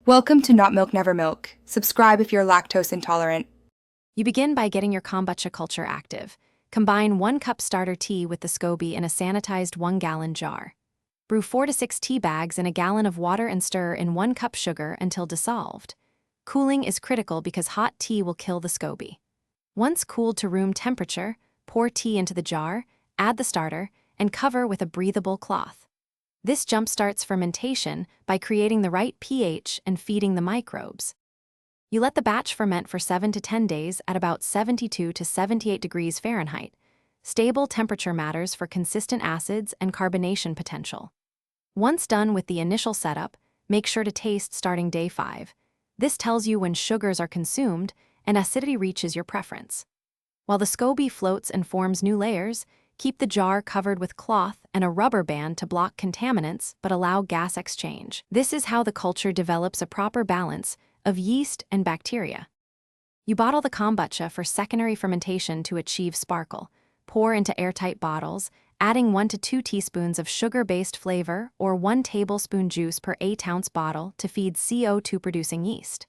Welcome to Not Milk Never Milk. Subscribe if you're lactose intolerant. You begin by getting your kombucha culture active. Combine 1 cup starter tea with the SCOBY in a sanitized 1-gallon jar. Brew 4 to 6 tea bags in a gallon of water and stir in 1 cup sugar until dissolved. Cooling is critical because hot tea will kill the SCOBY. Once cooled to room temperature, pour tea into the jar, add the starter, and cover with a breathable cloth. This jumpstarts fermentation by creating the right pH and feeding the microbes. You let the batch ferment for 7 to 10 days at about 72 to 78 degrees Fahrenheit. Stable temperature matters for consistent acids and carbonation potential. Once done with the initial setup, make sure to taste starting day 5. This tells you when sugars are consumed and acidity reaches your preference. While the SCOBY floats and forms new layers, keep the jar covered with cloth and a rubber band to block contaminants but allow gas exchange. This is how the culture develops a proper balance of yeast and bacteria. You bottle the kombucha for secondary fermentation to achieve sparkle. Pour into airtight bottles, adding 1 to 2 teaspoons of sugar-based flavor or 1 tablespoon juice per 8-ounce bottle to feed CO2-producing yeast.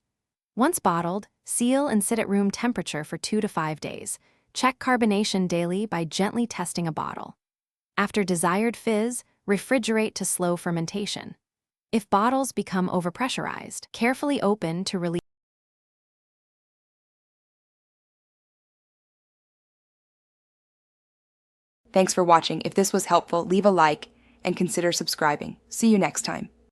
Once bottled, seal and sit at room temperature for 2 to 5 days. Check carbonation daily by gently testing a bottle. After desired fizz, refrigerate to slow fermentation. If bottles become overpressurized, carefully open to release. Thanks for watching. If this was helpful, leave a like and consider subscribing. See you next time.